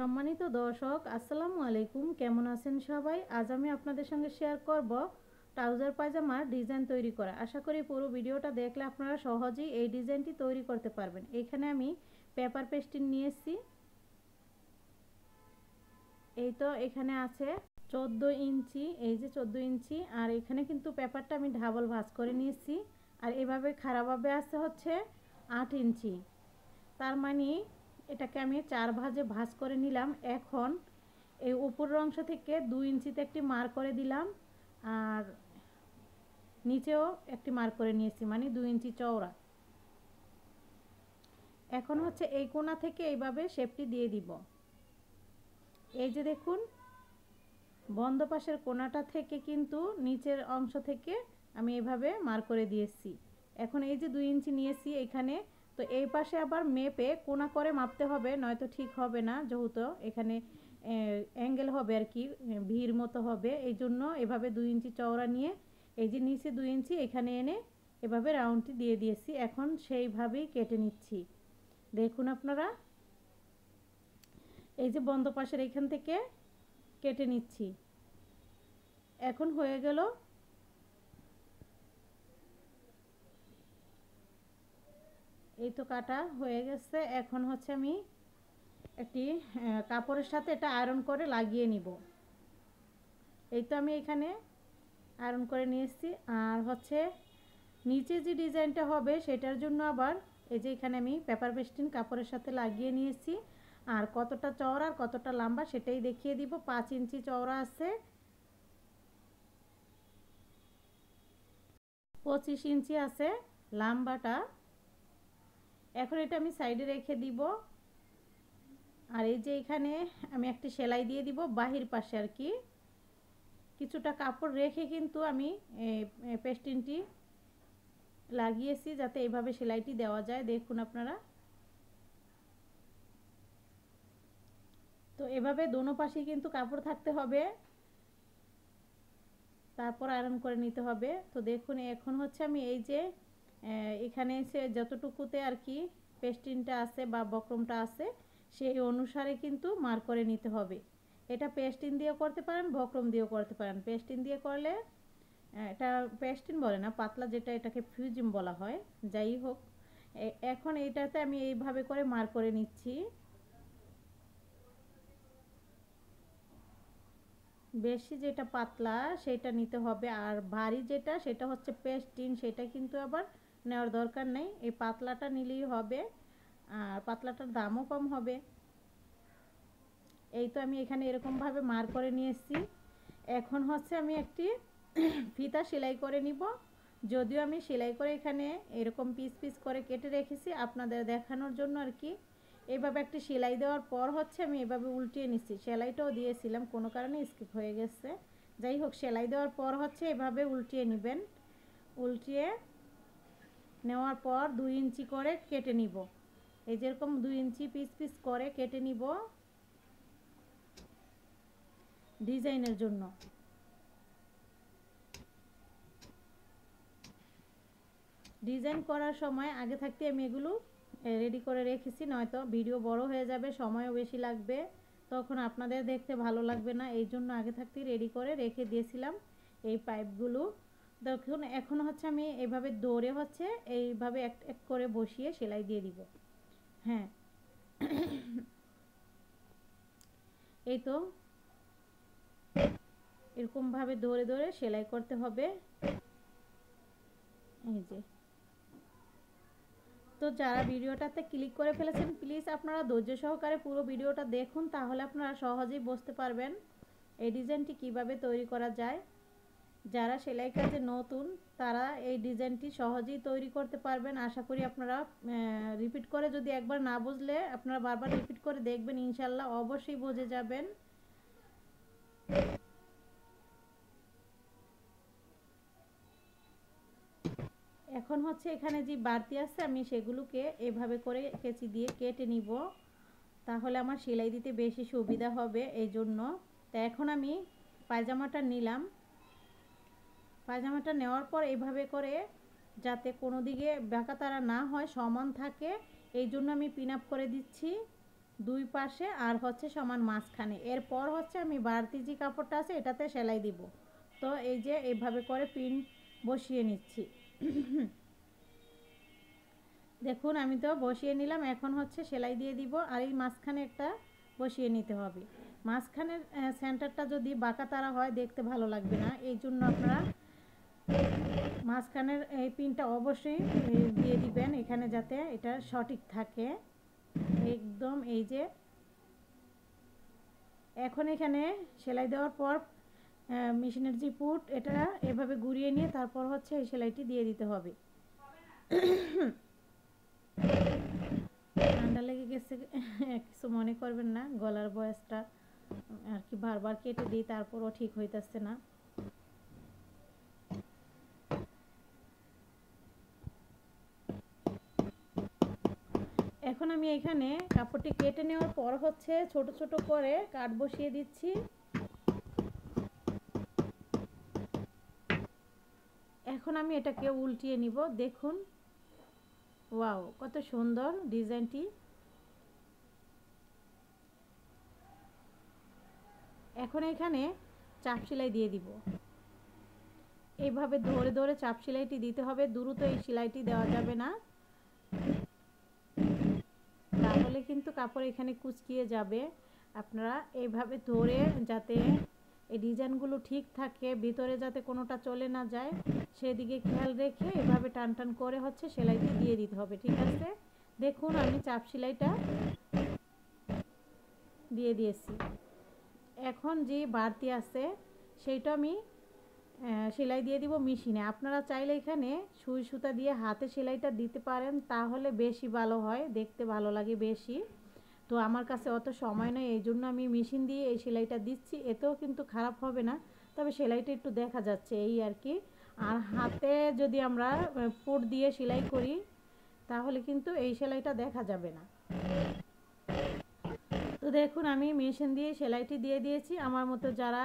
সম্মানিত দর্শক আসসালামু আলাইকুম, কেমন আছেন সবাই? আজ আমি আপনাদের সঙ্গে শেয়ার করব ট্রাউজার পায়জামার ডিজাইন তৈরি করা। আশা করি পুরো ভিডিওটা দেখলে আপনারা সহজেই এই ডিজাইনটি তৈরি করতে পারবেন। এখানে আমি পেপার পেস্টিং নিয়েছি। এই তো এখানে আছে 14 ইঞ্চি, এই যে 14 ইঞ্চি, আর এখানে কিন্তু পেপারটা আমি ডাবল ভাঁজ করে নিয়েছি। আর এভাবে খাড়াভাবে আছে হচ্ছে 8 ইঞ্চি, তার মানে এটাকে আমি 4 ভাঁজে ভাঁজ করে নিলাম। এখন এই উপরের অংশ থেকে 2 ইঞ্চিতে একটি মার্ক করে দিলাম, আর নিচেও একটি মার্ক করে নিয়েছি, মানে 2 ইঞ্চি চওড়া। এখন হচ্ছে এই কোণা থেকে এইভাবে শেপটি দিয়ে দিব। এই যে দেখুন, বন্ধ পাশের কোণাটা থেকে কিন্তু নিচের অংশ থেকে আমি এভাবে মার্ক করে দিয়েছি। এখন এই যে 2 ইঞ্চি নিয়েছি এখানে, তো এই পাশে আবার মেপে কোণা করে মাপতে হবে, নয়তো ঠিক হবে না, যেহেতু এখানে অ্যাঙ্গেল হবে আর কি, ভির মতো হবে। এই জন্য এভাবে 2 ইঞ্চি চওড়া নিয়ে এই যে নিচে 2 ইঞ্চি এখানে এনে এভাবে রাউন্ডটি দিয়ে দিয়েছি। এখন সেইভাবেই কেটে নিচ্ছি। দেখুন আপনারা, এই যে বন্ধ পাশের এখান থেকে কেটে নিচ্ছি। এখন হয়ে গেল। এই তো কাটা হয়ে গেছে। এখন হচ্ছে আমি একটি কাপড়ের সাথে এটা আয়রন করে লাগিয়ে নিব। এই তো আমি এখানে আয়রন করে নিয়েছি। আর হচ্ছে নিচে যে ডিজাইনটা হবে সেটার জন্য আবার এই যে এখানে আমি পেপার পেস্টিং কাপড়ের সাথে লাগিয়ে নিয়েছি। আর কতটা চওড়া আর কতটা লম্বা সেটাই দেখিয়ে দিব। 5 ইঞ্চি চওড়া আছে, 25 ইঞ্চি আছে লম্বাটা। এখন এটা আমি সাইডে রেখে দিব। আর এই যে এখানে আমি একটি সেলাই দিয়ে দিব বাহির পাশে আর কি, কিছুটা কাপড় রেখে কিন্তু আমি পেস্টিংটি লাগিয়েছি যাতে এইভাবে সেলাইটি দেওয়া যায়। দেখুন আপনারা, তো এভাবে দোনো পাশে কিন্তু কাপড় থাকতে হবে, তারপর আয়রন করে নিতে হবে। তো দেখুন, এখন হচ্ছে আমি এই যে এখানে এসে যতটুকুতে আর কি পেস্টিংটা আছে বা বক্রমটা আছে সেই অনুসারে কিন্তু মার্ক করে নিতে হবে। এটা পেস্টিং দিয়ে করতে পারেন, বক্রম দিয়েও করতে পারেন। পেস্টিং দিয়ে করলে এটা পেস্টিং বলে না, পাতলা যেটা এটাকে ফিউজিং বলা হয়। যাই হোক, এখন এইটাতে আমি এইভাবে করে মার্ক করে নিচ্ছি। বেশি যেটা পাতলা সেটা নিতে হবে, আর ভারী যেটা সেটা হচ্ছে পেস্টিং, সেটা কিন্তু আবার নেওয়ার দরকার নেই। এই পাতলাটা নিলেই হবে, আর পাতলাটার দামও কম হবে। এই তো আমি এখানে এরকমভাবে মার্ক করে নিয়েছি। এখন হচ্ছে আমি একটি ফিতা সেলাই করে নিব। যদিও আমি সেলাই করে এখানে এরকম পিস পিস করে কেটে রেখেছি আপনাদের দেখানোর জন্য আর কি। এইভাবে একটি সেলাই দেওয়ার পর হচ্ছে আমি এভাবে উল্টিয়ে নিচ্ছি। সেলাইটাও দিয়েছিলাম, কোনো কারণে স্কিপ হয়ে গেছে। যাই হোক, সেলাই দেওয়ার পর হচ্ছে এভাবে উল্টিয়ে নেবেন। উল্টিয়ে নেওয়ার পর 2 ইঞ্চি করে কেটে নিব। এই যেরকম 2 ইঞ্চি পিস পিস করে কেটে নিব ডিজাইনের জন্য। ডিজাইন করার সময় আগে থাকতে আমি এগুলো রেডি করে রেখেছি, নয়তো ভিডিও বড় হয়ে যাবে, সময়ও বেশি লাগবে, তখন আপনাদের দেখতে ভালো লাগবে না। এই জন্য আগে থাকতেই রেডি করে রেখে দিয়েছিলাম এই পাইপগুলো। দেখুন, এখন হচ্ছে আমি এইভাবে দৌড়ে হচ্ছে এইভাবে এক এক করে বসিয়ে সেলাই দিয়ে দিব। হ্যাঁ, এই তো এরকমভাবে দৌড়ে দৌড়ে সেলাই করতে হবে। এই যে, তো যারা ভিডিওটাতে ক্লিক করে ফেলেছেন প্লিজ আপনারা ধৈর্য সহকারে পুরো ভিডিওটা দেখুন, তাহলে আপনারা সহজেই বুঝতে পারবেন এই ডিজাইনটি কিভাবে তৈরি করা যায়। যারা সেলাই কাজে নতুন তারা এই ডিজাইনটি সহজেই তৈরি করতে পারবেন। আশা করি আপনারা রিপিট করে, যদি একবার না বুঝলে আপনারা বারবার রিপিট করে দেখবেন, ইনশাল্লাহ অবশ্যই বুঝে যাবেন। এখন হচ্ছে এখানে যে বাড়তি আছে আমি সেগুলোকে এভাবে করে কেচি দিয়ে কেটে নিব, তাহলে আমার সেলাই দিতে বেশি সুবিধা হবে এই জন্য। তো এখন আমি পায়জামাটা নিলাম। পায়জামাটা নেওয়ার পর এইভাবে করে যাতে কোনো দিকে বাঁকাতারা না হয়, সমান থাকে, এই জন্য আমি পিন আপ করে দিচ্ছি দুই পাশে আর হচ্ছে সমান মাঝখানে। এরপর হচ্ছে আমি বাড়তি যে কাপড়টা আছে এটাতে সেলাই দিব। তো এই যে এইভাবে করে পিন বসিয়ে নিচ্ছি। দেখুন আমি তো বসিয়ে নিলাম, এখন হচ্ছে সেলাই দিয়ে দিব। আর এই মাঝখানে একটা বসিয়ে নিতে হবে। মাঝখানের সেন্টারটা যদি বাঁকা তারা হয় দেখতে ভালো লাগবে না, এই জন্য আপনারা মাঝখানের এই পিনটা অবশ্যই দিয়ে দিবেন এখানে, যাতে এটা সঠিক থাকে একদম। এই যে এখন এখানে সেলাই দেওয়ার পর মেশিনের যে পুট এটা এভাবে ঘুরিয়ে নিয়ে তারপর হচ্ছে এই সেলাইটি দিয়ে দিতে হবে। ঠান্ডা লেগে গেছে, কিছু মনে করবেন না, গলার ভয়েসটা আর কি বারবার কেটে দিই, তারপরও ঠিক হইতেছে না। এখন আমি এখানে কাপড়টি কেটে নেওয়ার পর হচ্ছে ছোট ছোট করে কাট বসিয়ে দিচ্ছি। এখন আমি এটাকে উল্টিয়ে নিব। দেখুন, ওয়াও কত সুন্দর ডিজাইনটি। এখন এখানে চাপ সেলাই দিয়ে দিব। এইভাবে ধরে ধরে চাপ সেলাইটি দিতে হবে, দ্রুত এই সেলাইটি দেওয়া যাবে না, তাহলে কিন্তু কাপড় এখানে কুঁচকিয়ে যাবে। আপনারা এইভাবে ধরে, যাতে এই ডিজাইনগুলো ঠিক থাকে, ভিতরে যাতে কোনোটা চলে না যায় সেদিকে খেয়াল রেখে এভাবে টান টান করে হচ্ছে সেলাইটি দিয়ে দিতে হবে। ঠিক আছে, দেখুন আমি চাপ সেলাইটা দিয়ে দিয়েছি। এখন যে বাড়তি আছে সেইটা আমি সেলাই দিয়ে দিব মেশিনে। আপনারা চাইলে এখানে সুই সুতা দিয়ে হাতে সেলাইটা দিতে পারেন, তাহলে বেশি ভালো হয়, দেখতে ভালো লাগে বেশি। তো আমার কাছে অত সময় নেই, এই জন্য আমি মেশিন দিয়ে এই সেলাইটা দিচ্ছি। এতেও কিন্তু খারাপ হবে না, তবে সেলাইটা একটু দেখা যাচ্ছে এই আর কি। আর হাতে যদি আমরা পুট দিয়ে সেলাই করি তাহলে কিন্তু এই সেলাইটা দেখা যাবে না। তো দেখুন আমি মেশিন দিয়ে সেলাইটি দিয়ে দিয়েছি। আমার মতো যারা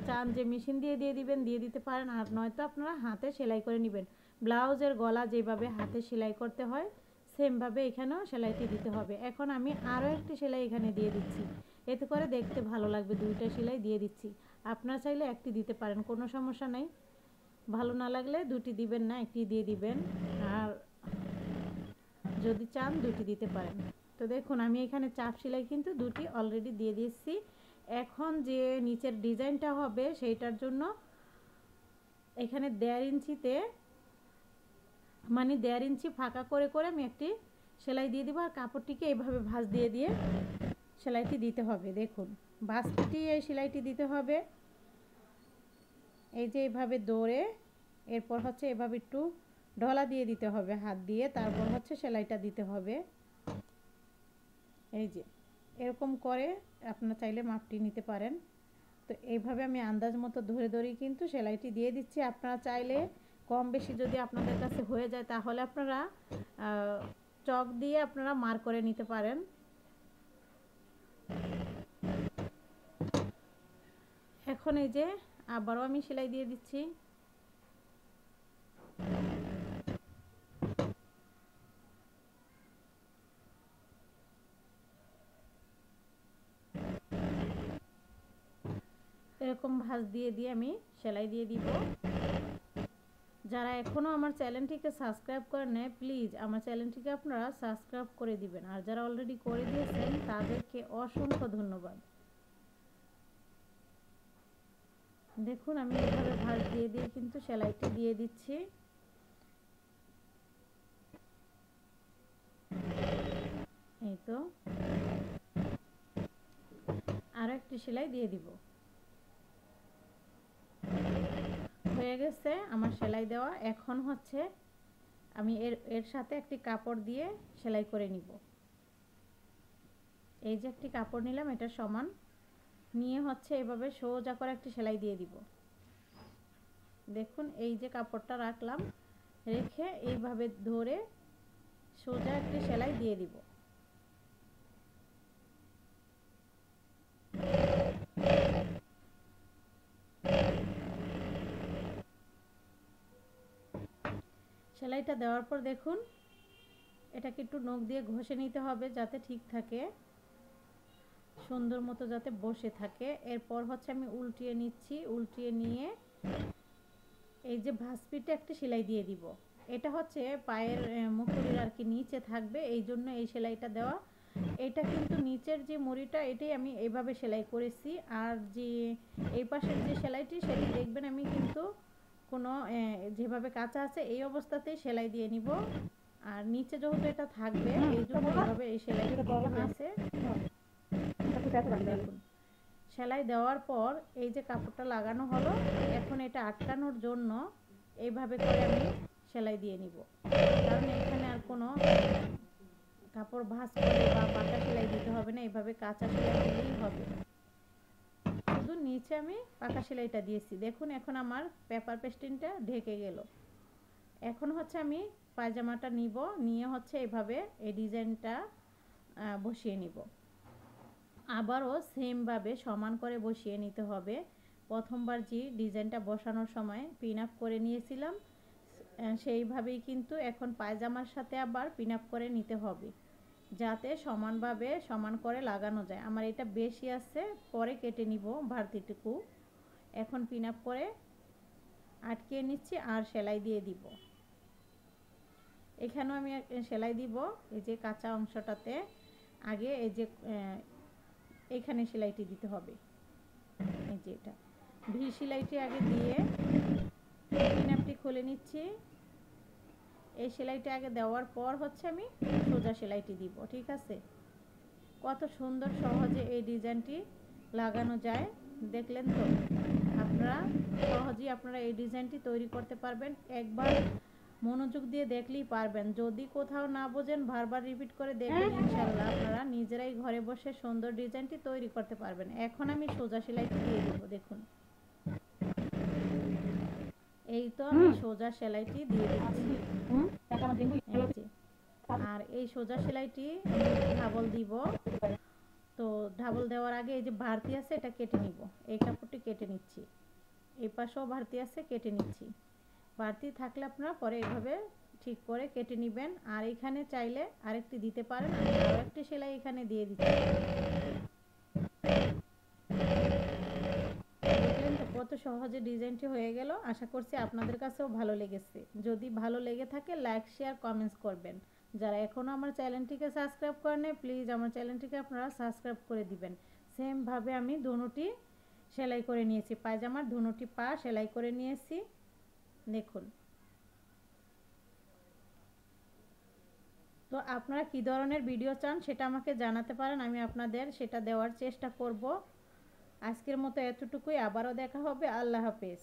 চান যে মেশিন দিয়ে দিয়ে দিবেন দিয়ে দিতে পারেন, আর নয়তো আপনারা হাতে সেলাই করে নেবেন। ব্লাউজের গলা যেভাবে হাতে সেলাই করতে হয় সেমভাবে এখানেও সেলাইটি দিতে হবে। এখন আমি আরও একটি সেলাই এখানে দিয়ে দিচ্ছি, এতে করে দেখতে ভালো লাগবে। দুইটা সেলাই দিয়ে দিচ্ছি, আপনারা চাইলে একটি দিতে পারেন, কোনো সমস্যা নাই। ভালো না লাগলে দুটি দিবেন না, একটি দিয়ে দিবেন, আর যদি চান দুটি দিতে পারেন। তো দেখুন আমি এখানে চাপ সেলাই কিন্তু দুটি অলরেডি দিয়ে দিয়েছি। এখন যে নিচের ডিজাইনটা হবে সেইটার জন্য এখানে 1.5 ইঞ্চিতে, মানে 1.5 ইঞ্চি ফাঁকা করে করে আমি একটি সেলাই দিয়ে দিব। আর কাপড়টিকে এইভাবে ভাঁজ দিয়ে দিয়ে সেলাইটি দিতে হবে। দেখুন ভাঁজটি এই সেলাইটি দিতে হবে, এই যে এইভাবে দৌড়ে, এরপর হচ্ছে এভাবে একটু ঢলা দিয়ে দিতে হবে হাত দিয়ে, তারপর হচ্ছে সেলাইটা দিতে হবে। এই যে এরকম করে আপনারা চাইলে মাপটি নিতে পারেন। তো এইভাবে আমি আন্দাজ মতো ধরে ধরেই কিন্তু সেলাইটি দিয়ে দিচ্ছি। আপনারা চাইলে কম বেশি যদি আপনাদের কাছে হয়ে যায় তাহলে আপনারা চক দিয়ে আপনারা মার্ক করে নিতে পারেন। এখন এই যে আবারও আমি সেলাই দিয়ে দিচ্ছি। এরকম ভাঁজ দিয়ে দিয়ে আমি সেলাই দিয়ে দিব। যারা এখনও আমার চ্যানেলটিকে সাবস্ক্রাইব করেন নাই প্লিজ আমার চ্যানেলটিকে আপনারা সাবস্ক্রাইব করে দিবেন, আর যারা অলরেডি করে দিয়েছেন তাদেরকে অসংখ্য ধন্যবাদ। দেখুন আমি এইভাবে ভাঁজ দিয়ে দিয়ে কিন্তু সেলাইটি দিয়ে দিচ্ছি। এই তো আরও একটি সেলাই দিয়ে দিব। হয়ে গেছে আমার সেলাই দেওয়া। এখন হচ্ছে আমি এর সাথে একটি কাপড় দিয়ে সেলাই করে নিব। এই যে একটি কাপড় নিলাম, এটা সমান নিয়ে হচ্ছে এভাবে সোজা করে একটি সেলাই দিয়ে দিব। দেখুন এই যে কাপড়টা রাখলাম, রেখে এইভাবে ধরে সোজা একটি সেলাই দিয়ে দিব। সেলাইটা দেওয়ার পর দেখুন এটাকে একটু নখ দিয়ে ঘষে নিতে হবে যাতে ঠিক থাকে। সুন্দর মতো যাতে বসে থাকে। এরপর হচ্ছে আমি উল্টিয়ে নিচ্ছি, উল্টিয়ে নিয়ে এই যে ভাঁজ পিঠে একটা সেলাই দিয়ে দিব। এটা হচ্ছে পায়ের মুহুরির আর কি নিচে থাকবে, এই জন্য এই সেলাইটা দেওয়া। এটা কিন্তু নিচের যে মুড়িটা এটাই আমি এইভাবে সেলাই করেছি। আর যে এই পাশের যে সেলাইটি সেটি দেখবেন আমি কিন্তু কোনো যেভাবে কাঁচা আছে এই অবস্থাতেই সেলাই দিয়ে নিব। আর নিচে যেহেতু এটা থাকবে এই জন্য এইভাবে এই সেলাইটা দিতে হয়েছে। দেখুন সেলাই দেওয়ার পর এই যে কাপড়টা লাগানো হলো, এখন এটা আটকানোর জন্য এইভাবে করে আমি সেলাই দিয়ে নিব। কারণ এখানে আর কোনো কাপড় ভাঁজ করে বা পাকা সেলাই দিতে হবে না, এইভাবে কাঁচা সেলাই দিলেই হবে। শুধু নিচে আমি পাকা সেলাইটা দিয়েছি। দেখুন এখন আমার পেপার পেস্টিংটা ঢেকে গেল। এখন হচ্ছে আমি পায়জামাটা নিব, নিয়ে হচ্ছে এভাবে এই ডিজাইনটা বসিয়ে নিব। আবারও সেমভাবে সমান করে বসিয়ে নিতে হবে। প্রথমবার যে ডিজাইনটা বসানোর সময় পিন আপ করে নিয়েছিলাম সেইভাবেই কিন্তু এখন পায়জামার সাথে আবার পিন আপ করে নিতে হবে, যাতে সমানভাবে সমান করে লাগানো যায়। আমার এটা বেশি আছে, পরে কেটে নিব বাড়তিটুকু। এখন পিন আপ করে আটকে নিচ্ছি আর সেলাই দিয়ে দিব। এখানেও আমি সেলাই দিব এই যে কাঁচা অংশটাতে। আগে এই যে এখানে সেলাইটি দিতে হবে, এই যে এটা ভি সেলাইটি আগে দিয়ে পিন আপটি খুলে নিচ্ছি। এই সেলাইটা আগে দেওয়ার পর হচ্ছে আমি সোজা সেলাইটি দিব। ঠিক আছে, কত সুন্দর সহজে এই ডিজাইনটি লাগানো যায় দেখলেন তো। আপনারা সহজেই আপনারা এই ডিজাইনটি তৈরি করতে পারবেন। একবার মনোযোগ দিয়ে দেখলেই পারবেন। যদি কোথাও না বোঝেন বারবার রিপিট করে দেখবেন, ইনশাআল্লাহ আপনারা নিজেরাই ঘরে বসে সুন্দর ডিজাইনটি তৈরি করতে পারবেন। এখন আমি সোজা সেলাইটি দিয়ে দেব। দেখুন এই তো আমি সোজা সেলাইটি দিয়ে দিচ্ছি। আর এই সোজা সেলাইটি ডাবল দিব। তো ডাবল দেওয়ার আগে এই যে ভারতি আছে এটা কেটে নিব। এই কাপড়টি কেটে নিচ্ছি, এই পাশেও ভারতি আছে কেটে নিচ্ছি। ভারতি থাকলে আপনারা পরে এইভাবে ঠিক করে কেটে নেবেন। আর এখানে চাইলে আরেকটি দিতে পারেন, আমি আরও একটি সেলাই এখানে দিয়ে দিচ্ছি। দেখলেন তো কত সহজে ডিজাইনটি হয়ে গেল। আশা করছি আপনাদের কাছেও ভালো লেগেছে। যদি ভালো লেগে থাকে লাইক শেয়ার কমেন্টস করবেন। যারা এখনও আমার চ্যানেলটিকে সাবস্ক্রাইব করেনি প্লিজ আমার চ্যানেলটিকে আপনারা সাবস্ক্রাইব করে দিবেন। সেমভাবে আমি দুটোটি সেলাই করে নিয়েছি, পায়জামার দুটোটি পা সেলাই করে নিয়েছি। দেখুন তো আপনারা কী ধরনের ভিডিও চান সেটা আমাকে জানাতে পারেন, আমি আপনাদের সেটা দেওয়ার চেষ্টা করব। আজকের মতো এতটুকুই, আবারও দেখা হবে। আল্লাহ হাফেজ।